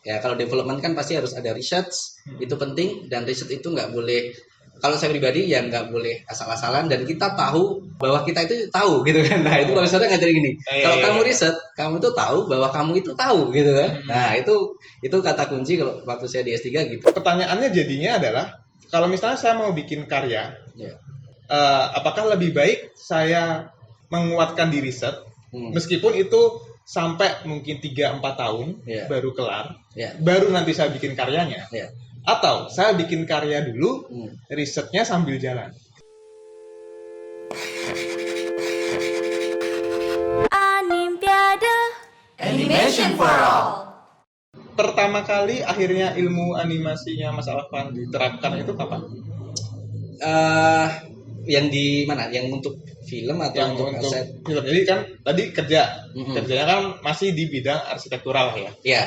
Ya kalau development kan pasti harus ada research, itu penting, dan research itu nggak boleh, kalau saya pribadi ya nggak boleh asal-asalan, dan kita tahu bahwa kita itu tahu gitu kan. Nah itu kalau misalnya ngajarin gini, kalau kamu riset, kamu itu tahu bahwa kamu itu tahu gitu kan. Nah itu kata kunci kalau waktu saya di S3 gitu. Pertanyaannya jadinya adalah, kalau misalnya saya mau bikin karya, Ya. Apakah lebih baik saya menguatkan di riset, meskipun itu sampai mungkin 3-4 tahun baru kelar, baru nanti saya bikin karyanya, atau saya bikin karya dulu, risetnya sambil jalan. Animpiade Animation for All. Pertama kali akhirnya ilmu animasinya Mas Alvan diterapkan itu kapan? Yang di mana? Yang untuk film atau Yang untuk untuk aset? film. Jadi kan tadi kerjanya kan masih di bidang arsitektural ya. Iya,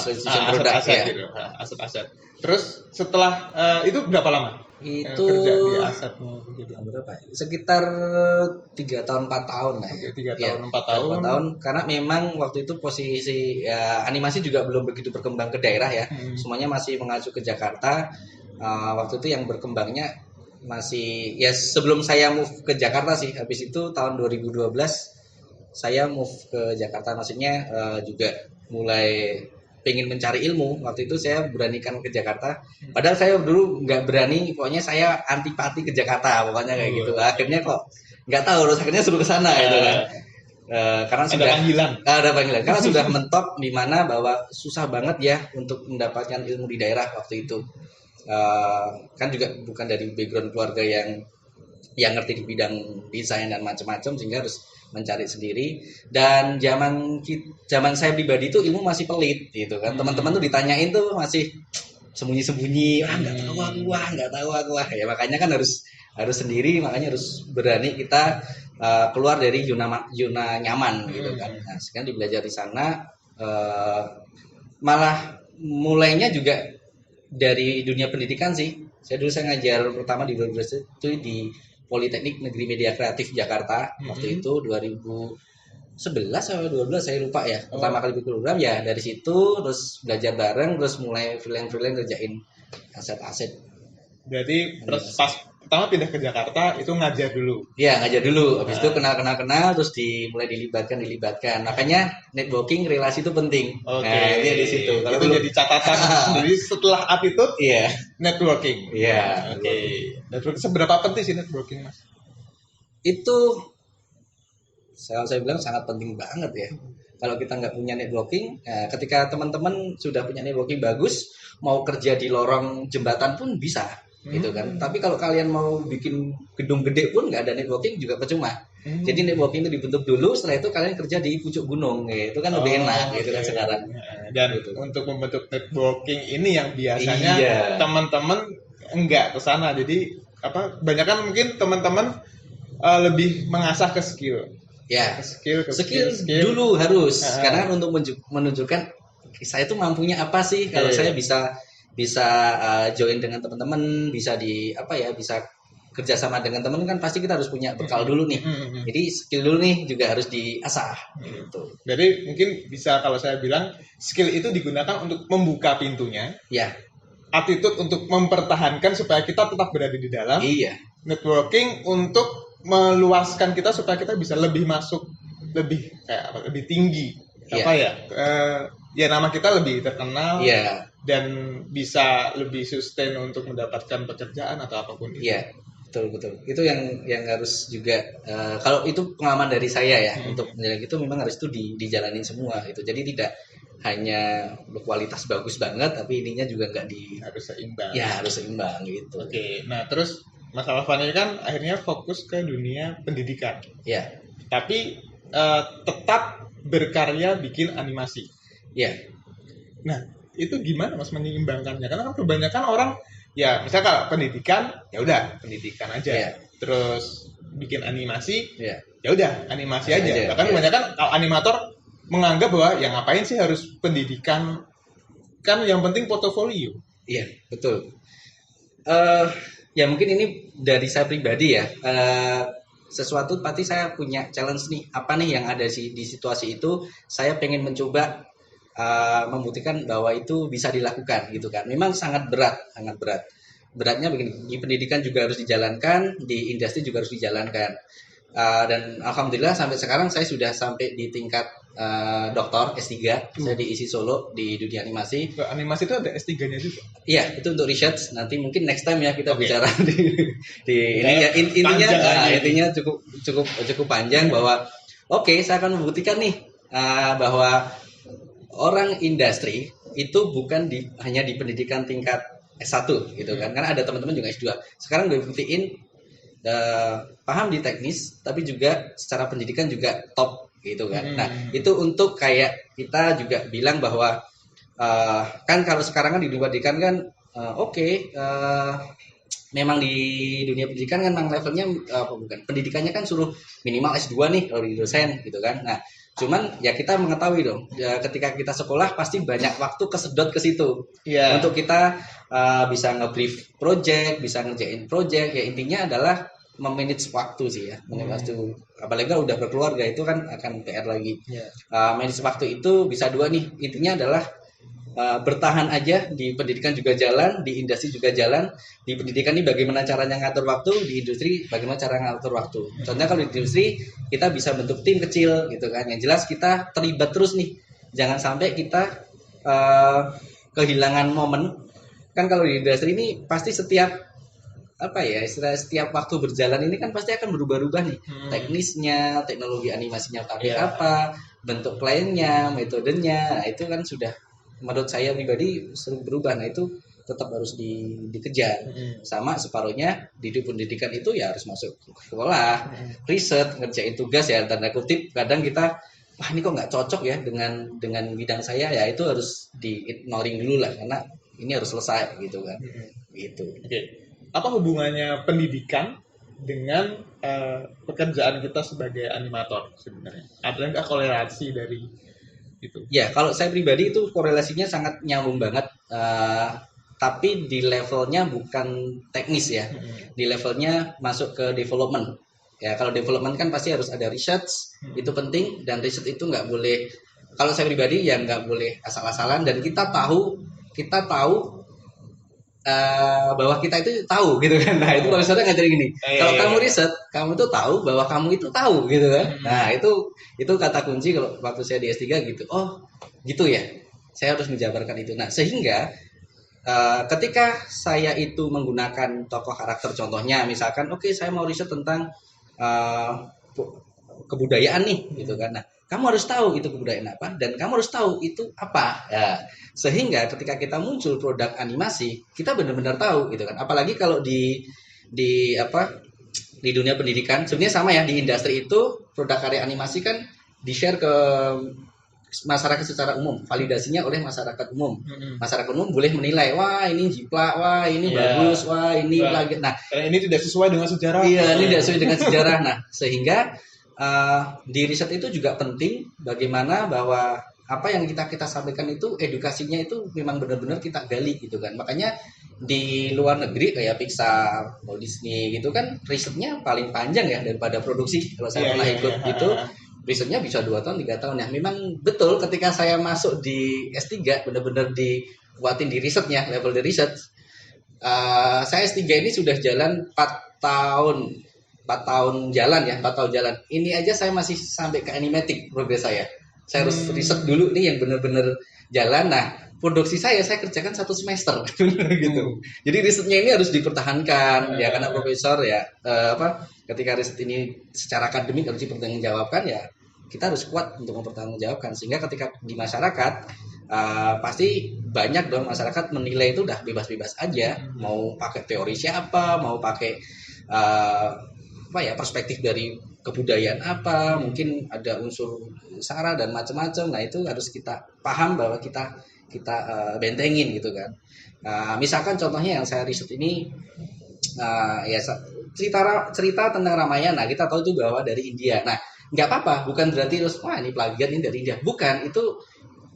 desain produk aset-aset ya. gitu, aset-aset. Terus setelah itu berapa lama? Itu Kerja di asetnya gitu. berapa? Sekitar 3 tahun 4 tahun lah. Oke, 3 tahun 4 tahun. 4 tahun karena memang waktu itu posisi ya, animasi juga belum begitu berkembang ke daerah ya. Semuanya masih mengacu ke Jakarta. Waktu itu yang berkembangnya masih ya sebelum saya move ke Jakarta sih. Habis itu tahun 2012 saya move ke Jakarta, maksudnya juga mulai pengen mencari ilmu. Waktu itu saya beranikan ke Jakarta, padahal saya dulu nggak berani, pokoknya saya antipati ke Jakarta pokoknya kayak gitu. Akhirnya kok nggak tahu, terus akhirnya suruh ke sana gitu kan. Karena sudah ada panggilan karena sudah mentok di mana bahwa susah banget ya untuk mendapatkan ilmu di daerah waktu itu. Kan juga bukan dari background keluarga yang ngerti di bidang desain dan macam-macam, sehingga harus mencari sendiri. Dan zaman saya pribadi itu ilmu masih pelit gitu kan. Teman-teman tuh ditanyain tuh masih sembunyi-sembunyi, nggak tahu aku. Ya makanya kan harus sendiri, makanya harus berani kita keluar dari zona nyaman gitu kan. Nah, sekarang belajar di sana, malah mulainya juga dari dunia pendidikan sih. Saya ngajar pertama di universitas itu di Politeknik Negeri Media Kreatif Jakarta. Waktu itu 2011 atau 2012 saya lupa ya. Pertama kali bikin program ya dari situ, terus belajar bareng, terus mulai freelance kerjain aset-aset. Berarti pas pertama pindah ke Jakarta itu ngajar dulu. Iya, ngajar dulu. Habis itu kenal, terus mulai dilibatkan. Makanya networking, relasi itu penting. Oke. Nah, dia di situ. Kalau itu jadi catatan. Jadi setelah attitude, networking. Iya. Oke. Networking seberapa penting sih networking, Mas? Itu saya bilang sangat penting banget ya. Kalau kita nggak punya networking, ketika teman-teman sudah punya networking bagus, mau kerja di lorong jembatan pun bisa. Gitu kan. Tapi kalau kalian mau bikin gedung gede pun nggak ada networking juga percuma. Jadi networking itu dibentuk dulu, setelah itu kalian kerja di pucuk gunung, itu kan lebih enak gitu kan sekarang. Dan untuk membentuk networking ini yang biasanya teman-teman enggak ke sana. Jadi banyak kan mungkin teman-teman lebih mengasah ke skill. Ya. Skill dulu harus. Karena kan untuk menunjukkan saya tuh mampunya apa sih, kalau saya bisa join dengan teman-teman, bisa bisa kerjasama dengan teman, kan pasti kita harus punya bekal dulu nih. Jadi skill dulu nih juga harus diasah. Gitu. Jadi mungkin bisa kalau saya bilang skill itu digunakan untuk membuka pintunya. Ya. Attitude untuk mempertahankan supaya kita tetap berada di dalam. Iya. Networking untuk meluaskan kita supaya kita bisa lebih masuk, lebih tinggi. Ya nama kita lebih terkenal. Iya. Dan bisa lebih sustain untuk mendapatkan pekerjaan atau apapun itu. Iya, betul. Itu yang harus juga, kalau itu pengalaman dari saya ya, untuk menjalani itu memang harus itu dijalanin semua itu. Jadi tidak hanya berkualitas bagus banget, tapi ininya juga harus seimbang. Ya, harus seimbang gitu. Oke, nah terus Mas Alvan ini kan akhirnya fokus ke dunia pendidikan. Iya. Tapi tetap berkarya bikin animasi. Iya. Nah, itu gimana Mas menyeimbangkannya? Karena kan kebanyakan orang ya misalnya kalau pendidikan ya udah pendidikan aja. Terus bikin animasi ya udah animasi aja. Bahkan kebanyakan kalau animator menganggap bahwa yang ngapain sih harus pendidikan, kan yang penting portofolio. Iya, betul. Ya mungkin ini dari saya pribadi ya. Sesuatu pasti saya punya challenge nih. Apa nih yang ada di situasi itu? Saya pengen mencoba membuktikan bahwa itu bisa dilakukan gitu kan. Memang sangat berat, sangat berat. Beratnya begini, di pendidikan juga harus dijalankan, di industri juga harus dijalankan. Dan alhamdulillah sampai sekarang saya sudah sampai di tingkat doktor S3. Saya di ISI Solo di dunia animasi. Animasi itu ada S3-nya juga? Iya, itu untuk research. Nanti mungkin next time ya kita bicara di ini ya intinya cukup panjang bahwa saya akan membuktikan nih bahwa orang industri itu bukan hanya di pendidikan tingkat S1 gitu kan. Karena ada teman-teman juga S2. Sekarang gue buktiin paham di teknis tapi juga secara pendidikan juga top gitu kan. Nah, itu untuk kayak kita juga bilang bahwa kan kalau sekarang kan di dunia pendidikan kan memang di dunia pendidikan kan memang levelnya bukan pendidikannya kan suruh minimal S2 nih kalau di dosen gitu kan. Nah, cuman ya kita mengetahui dong ketika kita sekolah pasti banyak waktu kesedot ke situ untuk kita bisa nge-brief project, bisa ngerjain project. Ya intinya adalah memanage waktu sih ya, manage waktu. Apalagi kalau udah berkeluarga itu kan akan PR lagi. Manage waktu itu bisa dua nih, intinya adalah bertahan aja di pendidikan juga jalan, di industri juga jalan. Di pendidikan ini bagaimana caranya ngatur waktu, di industri bagaimana cara ngatur waktu. Contohnya kalau di industri kita bisa bentuk tim kecil gitu kan. Yang jelas kita terlibat terus nih. Jangan sampai kita kehilangan momen. Kan kalau di industri ini pasti setiap waktu berjalan ini kan pasti akan berubah-ubah nih. Teknisnya, teknologi animasinya pakai apa, bentuk kliennya, metodenya, itu kan sudah menurut saya pribadi sering berubah. Nah itu tetap harus dikejar. Sama separuhnya di pendidikan itu ya harus masuk sekolah, riset, ngerjain tugas ya tanda kutip. Kadang kita ini kok nggak cocok ya dengan bidang saya, ya itu harus di-ignoring dulu lah karena ini harus selesai gitu kan. Gitu. Oke. Apa hubungannya pendidikan dengan pekerjaan kita sebagai animator sebenarnya? Adakah korelasi dari itu? Ya, kalau saya pribadi itu korelasinya sangat nyambung banget. Tapi di levelnya bukan teknis ya. Di levelnya masuk ke development. Ya, kalau development kan pasti harus ada research, itu penting, dan research itu nggak boleh. Kalau saya pribadi ya nggak boleh asal-asalan, dan kita tahu bahwa kita itu tahu gitu kan. Nah itu profesornya ngajarin gini, kalau kamu riset kamu tuh tahu bahwa kamu itu tahu gitu kan. Nah itu kata kunci kalau waktu saya di S3 gitu. Oh gitu ya, saya harus menjabarkan itu. Nah sehingga ketika saya itu menggunakan tokoh karakter, contohnya misalkan saya mau riset tentang kebudayaan nih gitu kan. Nah kamu harus tahu itu kebudayaan apa, dan kamu harus tahu itu apa ya. Sehingga ketika kita muncul produk animasi, kita benar-benar tahu gitu kan. Apalagi kalau di dunia pendidikan sebenarnya sama ya. Di industri itu produk karya animasi kan di-share ke masyarakat secara umum, validasinya oleh masyarakat umum. Masyarakat umum boleh menilai, wah ini jiplak, wah ini bagus, wah ini lagi. Nah, karena ini tidak sesuai dengan sejarah. Iya, ini tidak sesuai dengan sejarah. Nah, sehingga di riset itu juga penting bagaimana bahwa apa yang kita sampaikan itu edukasinya itu memang benar-benar kita gali gitu kan. Makanya di luar negeri kayak Pixar, Walt Disney gitu kan risetnya paling panjang ya daripada produksi. Kalau saya pernah ikut gitu, risetnya bisa 2 tahun 3 tahun ya. Memang betul ketika saya masuk di S3 benar-benar dikuatin di risetnya, level di riset. Saya S3 ini sudah jalan 4 tahun jalan ya, 4 tahun jalan. Ini aja saya masih sampai ke animatic progres saya. Saya harus riset dulu nih yang benar-benar jalan. Nah, produksi saya kerjakan 1 semester gitu. Jadi risetnya ini harus dipertahankan ya, karena profesor ya ketika riset ini secara akademik harus dipertanggungjawabkan ya, kita harus kuat untuk mempertanggungjawabkan. Sehingga ketika di masyarakat pasti banyak dong masyarakat menilai itu udah bebas-bebas aja, mau pakai teori siapa, mau pakai perspektif dari kebudayaan apa, mungkin ada unsur sara dan macam-macam. Nah itu harus kita paham bahwa kita bentengin gitu kan. Misalkan contohnya yang saya riset ini cerita tentang Ramayana. Kita tahu itu bahwa dari India. Nah nggak apa-apa, bukan berarti terus ini plagiat ini dari India. Bukan, itu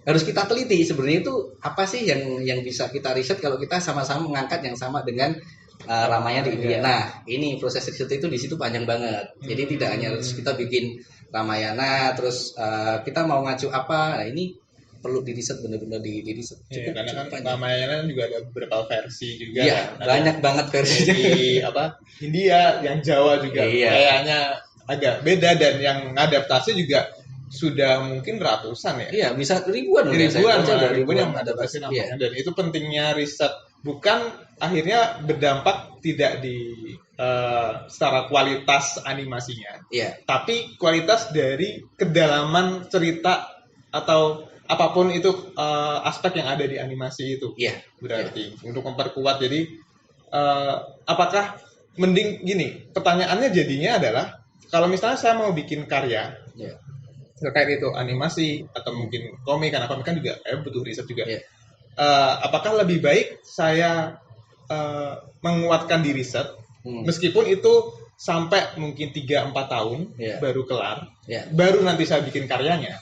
harus kita teliti sebenarnya itu apa sih yang bisa kita riset kalau kita sama-sama mengangkat yang sama dengan Ramayana di India. Nah, ini proses riset itu di situ panjang banget. Jadi tidak hanya harus kita bikin Ramayana terus kita mau ngacu apa. Nah, ini perlu diriset, benar-benar diriset. Iya, karena kan namanya juga ada beberapa versi juga. Iya, kan. banyak banget versinya. Di India, yang Jawa juga kayaknya agak beda, dan yang adaptasi juga sudah mungkin ratusan ya. Iya, bisa ribuan yang adaptasi namanya. Dan itu pentingnya riset, bukan akhirnya berdampak tidak di secara kualitas animasinya, tapi kualitas dari kedalaman cerita atau apapun itu aspek yang ada di animasi itu. Berarti untuk memperkuat. Jadi apakah mending gini, pertanyaannya jadinya adalah, kalau misalnya saya mau bikin karya terkait itu animasi atau mungkin komik, karena komik kan juga butuh riset juga. Apakah lebih baik saya menguatkan di riset meskipun itu sampai mungkin 3-4 tahun baru kelar, baru nanti saya bikin karyanya,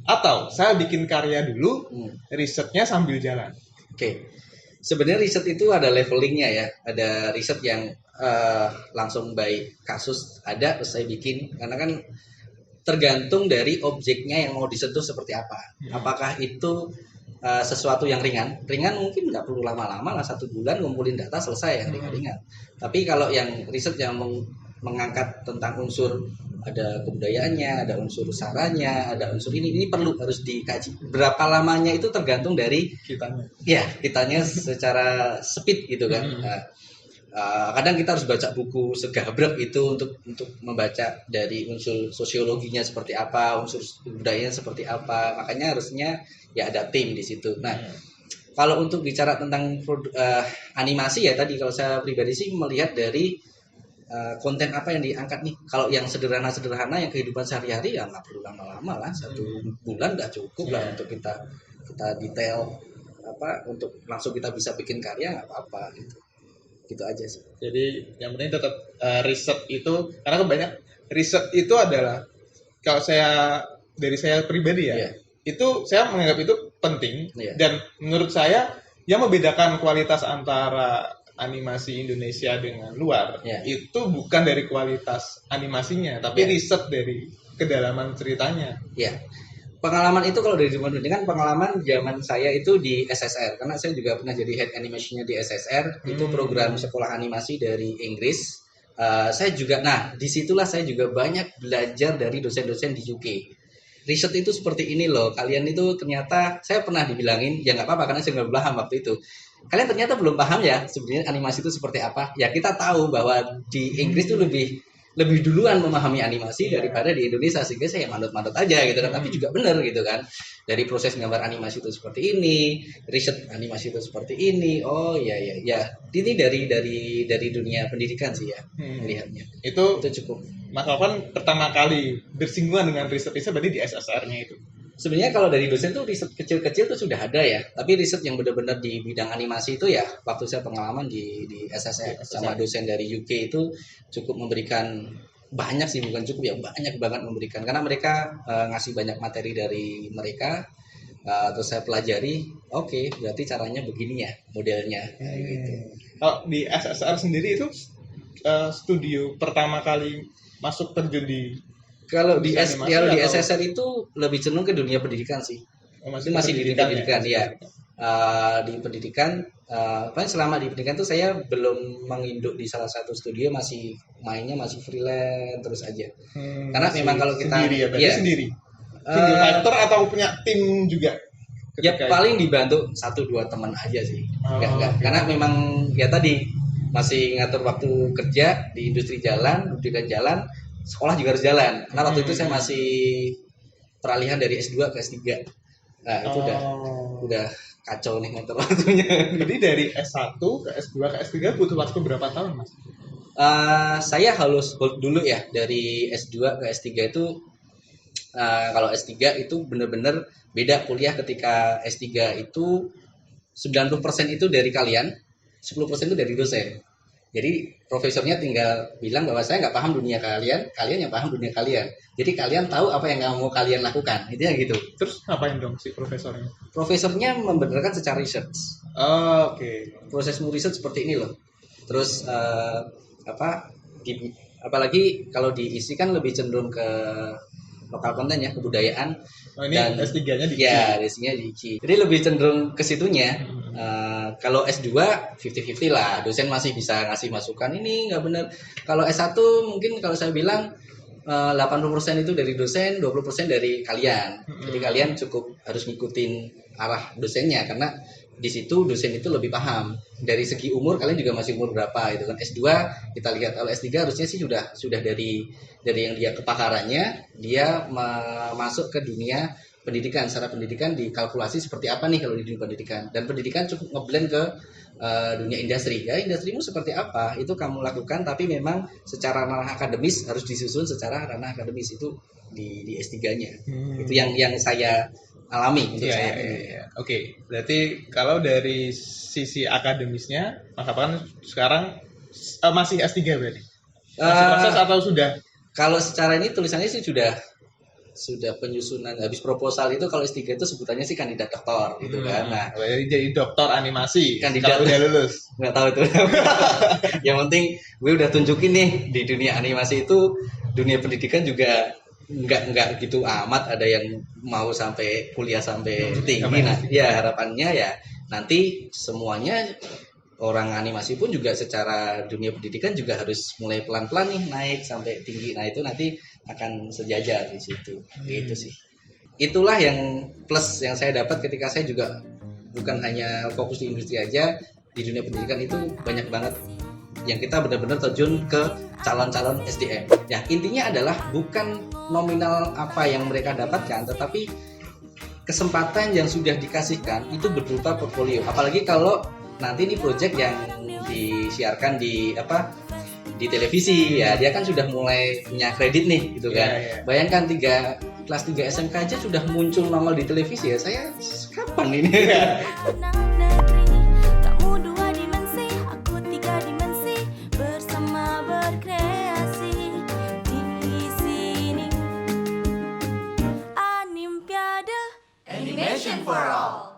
atau saya bikin karya dulu, risetnya sambil jalan? Sebenarnya riset itu ada levelingnya ya. Ada riset yang langsung by kasus ada, terus saya bikin, karena kan tergantung dari objeknya yang mau disentuh seperti apa. Apakah itu sesuatu yang ringan mungkin nggak perlu lama-lama lah, 1 bulan ngumpulin data selesai, yang ringan-ringan. Tapi kalau yang riset yang mengangkat tentang unsur, ada kebudayaannya, ada unsur saranya, ada unsur ini harus dikaji. Berapa lamanya itu tergantung dari kitanya secara speed gitu kan. Kadang kita harus baca buku segabrek itu untuk membaca dari unsur sosiologinya seperti apa, unsur budayanya seperti apa. Makanya harusnya ya ada tim di situ. Nah, kalau untuk bicara tentang animasi ya tadi, kalau saya pribadi sih melihat dari konten apa yang diangkat nih. Kalau yang sederhana-sederhana, yang kehidupan sehari-hari, ya nggak perlu lama-lama lah, 1 bulan udah cukup lah untuk kita detail untuk langsung kita bisa bikin karya, nggak apa-apa gitu aja sih. Jadi yang penting tetap riset itu, karena banyak riset itu adalah, kalau dari saya pribadi itu saya menganggap itu penting, dan menurut saya yang membedakan kualitas antara animasi Indonesia dengan luar itu bukan dari kualitas animasinya, tapi riset dari kedalaman ceritanya. Pengalaman itu kalau dari dengan pengalaman zaman saya itu di SSR, karena saya juga pernah jadi head animation-nya di SSR, itu program sekolah animasi dari Inggris. Saya juga, disitulah saya juga banyak belajar dari dosen-dosen di UK. Riset itu seperti ini loh, kalian itu ternyata, saya pernah dibilangin, ya nggak apa-apa karena saya nggak paham waktu itu. Kalian ternyata belum paham ya sebenarnya animasi itu seperti apa. Ya kita tahu bahwa di Inggris itu lebih duluan memahami animasi daripada di Indonesia, sehingga saya manut-manut aja gitu kan. Tapi juga benar gitu kan, dari proses gambar animasi itu seperti ini, riset animasi itu seperti ini. Oh ya ini dari dunia pendidikan sih ya melihatnya. Itu cukup. Mas Alvan pertama kali bersinggungan dengan riset berarti di SSR-nya itu. Sebenarnya kalau dari dosen tuh riset kecil-kecil tuh sudah ada ya, tapi riset yang benar-benar di bidang animasi itu ya waktu saya pengalaman di SSR sama dosen dari UK itu cukup memberikan banyak sih, bukan cukup ya, banyak banget memberikan, karena mereka ngasih banyak materi dari mereka, terus saya pelajari. Oke, berarti caranya begini ya modelnya gitu. Kalau di SSR sendiri itu studio pertama kali masuk terjun di Kalau di SSR itu lebih cenderung ke dunia pendidikan sih. Masih di dunia pendidikan ya. Di pendidikan, selama di pendidikan tuh saya belum menginduk di salah satu studio, masih mainnya masih freelance terus aja. Karena memang kalau kita sendiri. Single fighter atau punya tim juga? Ya paling dibantu 1-2 teman aja sih. Enggak. Karena memang ya tadi masih ngatur waktu kerja di industri jalan, pendidikan jalan. Sekolah juga harus jalan. Karena waktu itu saya masih peralihan dari S2 ke S3. Nah, itu udah kacau nih ngatur waktunya. Jadi dari S1 ke S2 ke S3 butuh waktu berapa tahun, Mas? Saya harus hold dulu ya. Dari S2 ke S3 itu kalau S3 itu benar-benar beda kuliah. Ketika S3 itu 90% itu dari kalian, 10% itu dari dosen. Jadi profesornya tinggal bilang bahwa saya nggak paham dunia kalian, kalian yang paham dunia kalian. Jadi kalian tahu apa yang mau kalian lakukan, intinya gitu. Terus ngapain dong si profesornya? Profesornya membenarkan secara research. Oke. Prosesmu riset seperti ini loh. Terus apalagi kalau diisi kan lebih cenderung ke lokal konten ya, kebudayaan. Oh, ini dan S3-nya di ya, S3-nya di IKI. Jadi lebih cenderung ke situnya. Kalau S2 50-50 lah, dosen masih bisa ngasih masukan ini nggak benar. Kalau S1 mungkin kalau saya bilang 80% itu dari dosen, 20% dari kalian. Jadi kalian cukup harus ngikutin arah dosennya karena di situ dosen itu lebih paham. Dari segi umur kalian juga masih umur berapa itu kan. S2 kita lihat, kalau S3 harusnya sih sudah dari yang dia kepakarannya, dia masuk ke dunia pendidikan. Secara pendidikan dikalkulasi seperti apa nih kalau di dunia pendidikan, dan pendidikan cukup ngeblend ke dunia industri. Ya, industrimu seperti apa itu kamu lakukan, tapi memang secara ranah akademis harus disusun secara ranah akademis itu di S3-nya. Itu yang saya alami untuk saat ini. Oke, berarti kalau dari sisi akademisnya, Mas Afan sekarang masih S3 berarti? Masih proses atau sudah? Kalau secara ini tulisannya sih sudah penyusunan habis proposal. Itu kalau S3 itu sebutannya sih kandidat doktor gitu kan. Nah, jadi doktor animasi kandidat kalau udah lulus. Nggak tahu itu. Yang penting gue udah tunjukin nih di dunia animasi itu, dunia pendidikan juga nggak gitu amat ada yang mau sampai kuliah sampai tinggi. Nah, ya harapannya ya nanti semuanya orang animasi pun juga secara dunia pendidikan juga harus mulai pelan-pelan nih naik sampai tinggi. Nah, itu nanti akan sejajar di situ. Gitu sih. Itulah yang plus yang saya dapat ketika saya juga bukan hanya fokus di industri aja, di dunia pendidikan itu banyak banget yang kita benar-benar terjun ke calon-calon SDM. Ya, intinya adalah bukan nominal apa yang mereka dapatkan, tetapi kesempatan yang sudah dikasihkan itu berupa portfolio. Apalagi kalau nanti ini project yang disiarkan di televisi ya, dia kan sudah mulai punya kredit nih gitu kan. Bayangkan kelas 3 SMK aja sudah muncul nongol di televisi ya, saya kapan ini? Kamu 2 dimensi, aku 3 dimensi, bersama berkreasi di sini. Animpiade, Animation for All.